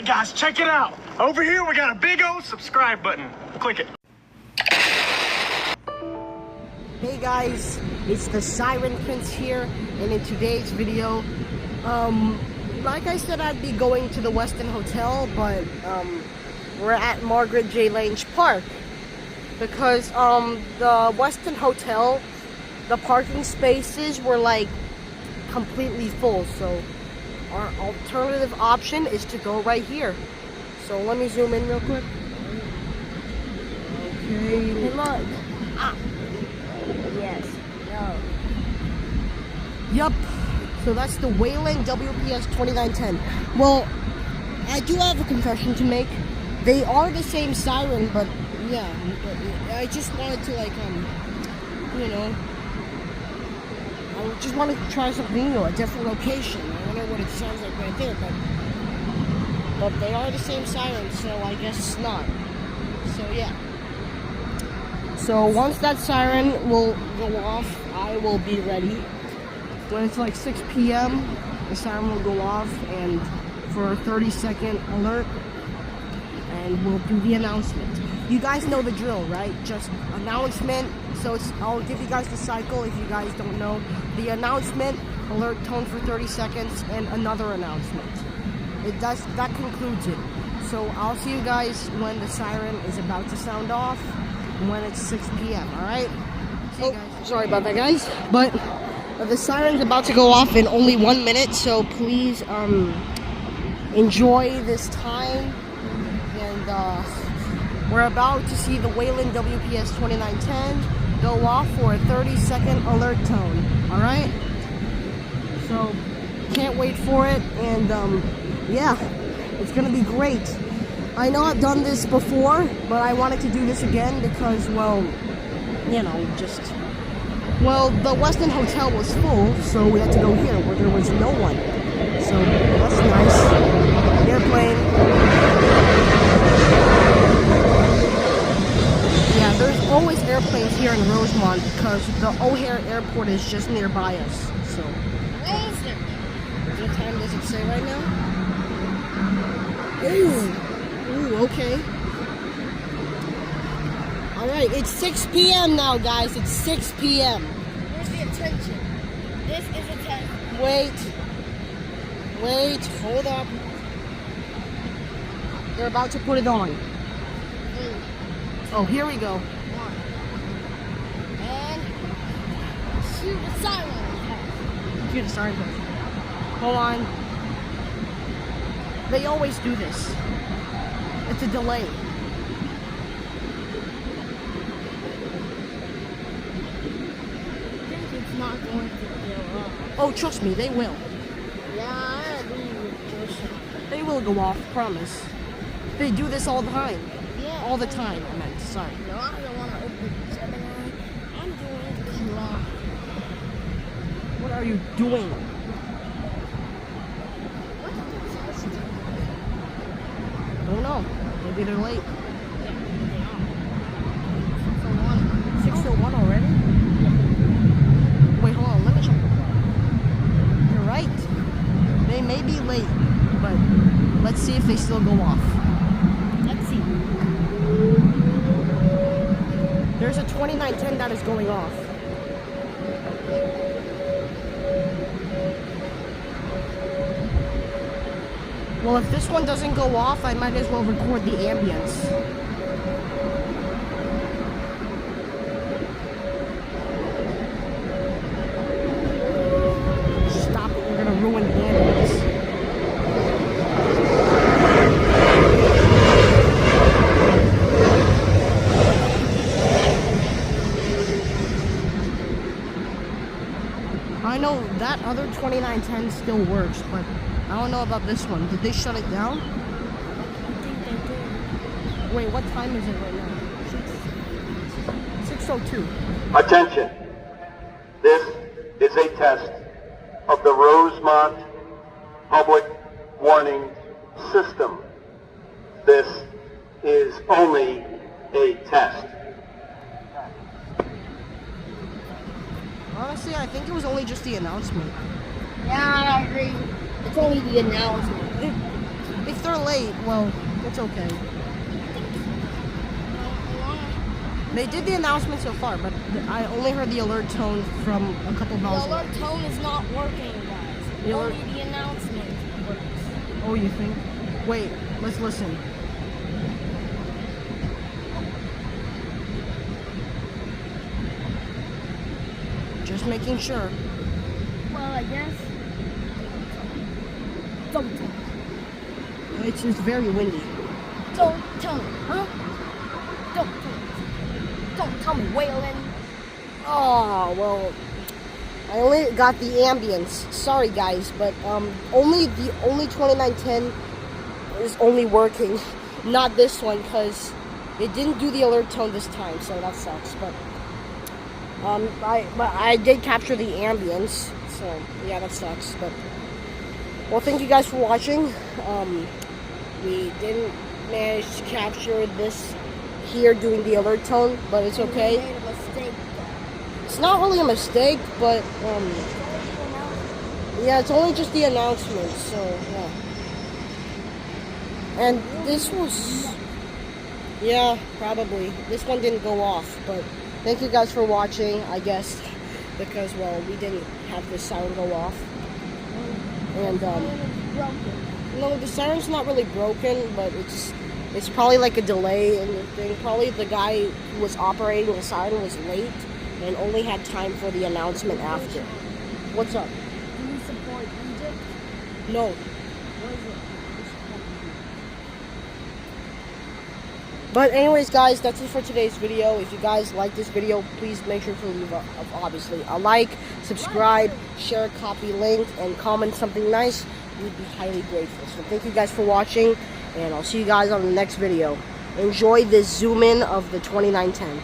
right, guys, check it out. Over here, we got a big old subscribe button. Click it. Hey guys, it's the Siren Prince here, and in today's video, like I said, I'd be going to the Westin Hotel, but we're at Margaret J. Lange Park because the Westin Hotel, the parking spaces were like completely full, so our alternative option is to go right here. So let me zoom in real quick. Okay. Hey, look. Ah. Yes. No. Yup. So that's the Whelen WPS-2910. Well, I do have a confession to make. They are the same Siren, but yeah, I just wanted to like you know, I just wanted to try something new, a different location. I don't know what it sounds like right there, but they are the same Siren, so I guess not. So yeah. So once that siren will go off, I will be ready. When it's like 6 p.m., the siren will go off and for a 30-second alert, and we'll do the announcement. You guys know the drill, right? Just announcement. So I'll give you guys the cycle if you guys don't know. The announcement, alert tone for 30 seconds, and another announcement. That concludes it. So I'll see you guys when the siren is about to sound off, when it's 6 p.m., alright? Oh, sorry about that, guys. But the siren's about to go off in only 1 minute, so please enjoy this time. And we're about to see the Whelen WPS-2910 go off for a 30-second alert tone, alright? So, can't wait for it, and yeah, it's gonna be great. I know I've done this before, but I wanted to do this again because, well, you know, well, the Westin Hotel was full, so we had to go here where there was no one. So, that's nice. Airplane. Yeah, there's always airplanes here in Rosemont because the O'Hare Airport is just nearby us, so. What time does it say right now? Ooh, okay. Alright, it's 6 p.m. now, guys. It's 6 p.m. Where's the attention? This is attention. Wait, hold up. They're about to put it on. Oh, here we go. And shoot the siren. Shoot the siren. Hold on. They always do this. It's a delay. I think it's not going to go off. Oh, trust me, they will. Yeah, I agree with Joseph. They will go off, promise. They do this all the time. Yeah. All the time, I meant, sorry. No, I don't want to open Gemini. I'm doing Clock. What are you doing? I don't know. Maybe they're late. 6:01 already? Wait, hold on. Let me check the clock. You're right. They may be late, but let's see if they still go off. Let's see. There's a 2910 that is going off. Well, if this one doesn't go off, I might as well record the ambience. Stop it, you're gonna ruin the ambience. I know that other 2910 still works, but I don't know about this one. Did they shut it down? I think they did. Wait, what time is it right now? 6:02. Attention. This is a test of the Rosemont Public Warning System. This is only a test. Honestly, I think it was only just the announcement. Yeah, I agree. It's only the announcement. If they're late, well, it's okay. They did the announcement so far, but I only heard the alert tone from a couple miles The away. alert tone is not working, guys. Only the announcement works. Oh, you think? Wait, let's listen. Just making sure. Well, I guess. Don't tell me. It's just very windy. Don't tell me, huh? Don't tell me. Don't tell me, Whelen. Oh, well, I only got the Ambience. Sorry, guys, but only 2910 is only working, not this one, because it didn't do the alert tone this time, so that sucks. But I did capture the Ambience, so yeah, that sucks. But well, thank you guys for watching. We didn't manage to capture this here doing the alert tone, but it's okay. You made a mistake. It's not really a mistake, but yeah, it's only just the announcement, so yeah. And this was, yeah, probably. This one didn't go off, but thank you guys for watching, I guess, because, well, we didn't have the siren go off. And, no, the siren's not really broken, but it's probably like a delay in the thing. Probably the guy who was operating the siren was late and only had time for the announcement after. What's up? Do you support Egypt? No. What is it? But anyways, guys, that's it for today's video. If you guys like this video, please make sure to leave, obviously, a like, subscribe, share, copy, link, and comment something nice. We'd be highly grateful. So thank you guys for watching, and I'll see you guys on the next video. Enjoy this zoom in of the 2910.